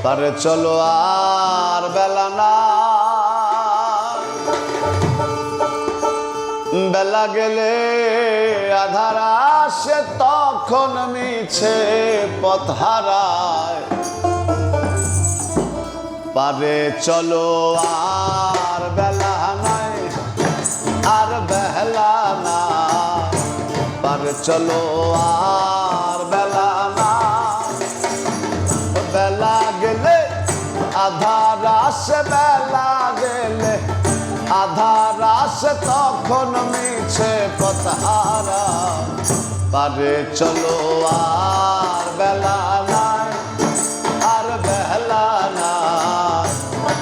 পারে চলো আর বেলা না, বেলা গেলে আধার আসে তখন মিছে পথ হারায়। পারে চলো আর বেলা নাই, আর বেলা না, পারে চলো আর বেলা না, বেলা গেলে আধার আসে, বেলা গেলে আধার আসে তখন মিছে পথ হারায়। পারে চলো আর বেলা নাই, আর বেলা না,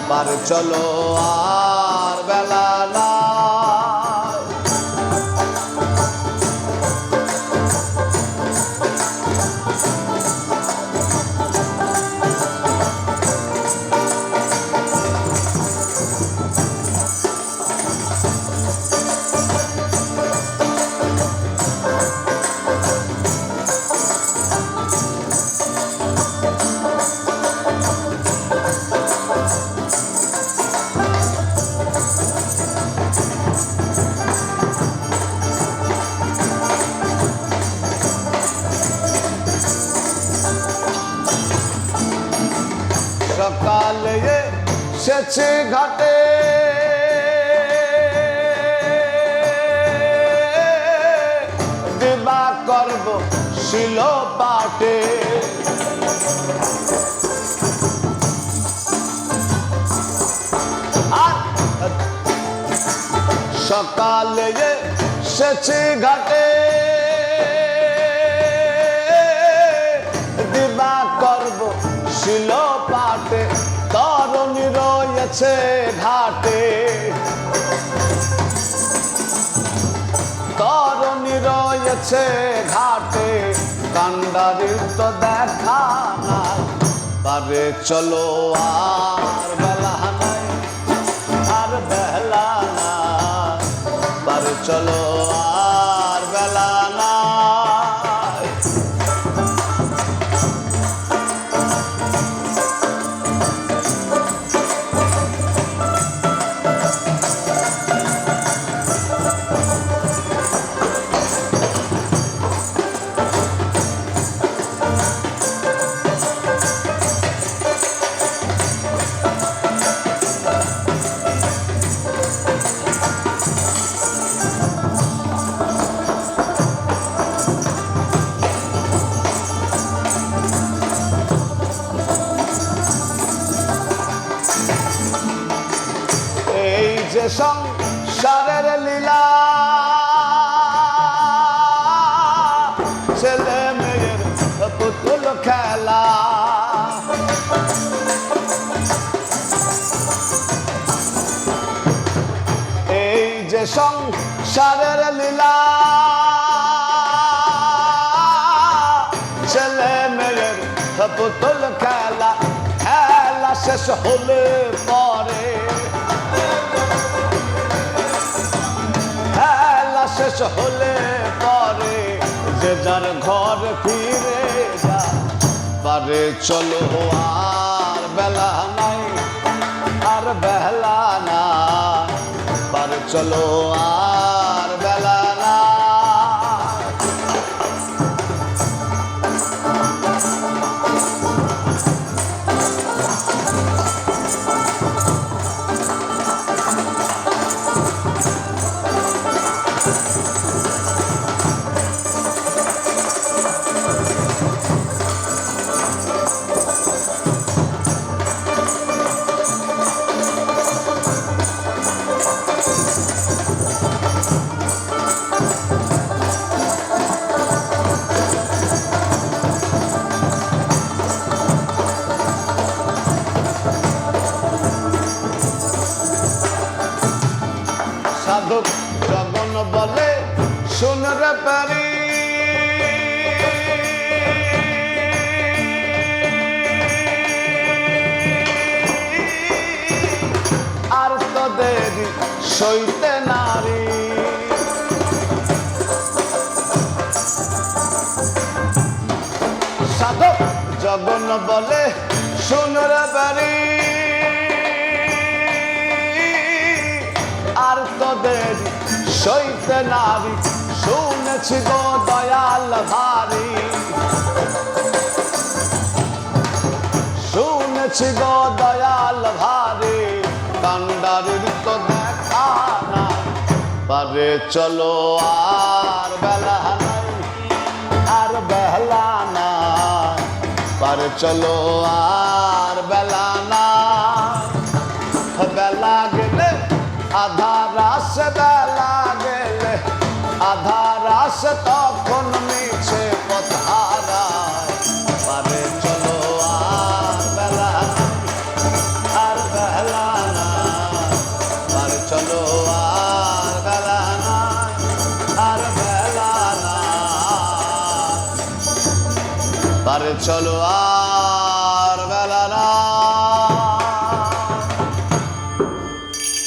পারে চলো আর বেলা না। সকালে এসেছে ঘাটে, দিবা করব শিল পাটে। সকালে এসেছে ঘাটে, দিবা করব শিল পাটে। তরুণী রয়েছে ঘাটে, তরুণী রয়েছে ঘাটে, কান্ডারির তো দেখা নাই। পারে চলো আর বেলা নাই, আর বেলা না, পারে চলো আর বেলা না। যে সংসারের লীলা, ছেলে মেয়ের পুতুল খেলা। এই যে সংসারের লীলা, ছেলে মেয়ের পুতুল খেলা। খেলা শেষ হলে পরে, শেষ হলে পরে যে যার ঘর ফিরে যায়। পারে চলো আর বেলা নাই, আর বেলা না, পারে চলো আর বেলা না। সাধক জগন বলে শুনরে পারি, আর তো দেরি সইতে নারী। সাধক জগন বলে শুনরে পারি আর তোদের সইতে নারী শুনেছি গো দয়াল ভারী শুনেছি গো দয়াল ভারী কান্ডারির তো দেখা না পারে চলো আর বেলা নাই আর বেলা না পারে চলো আর বেলা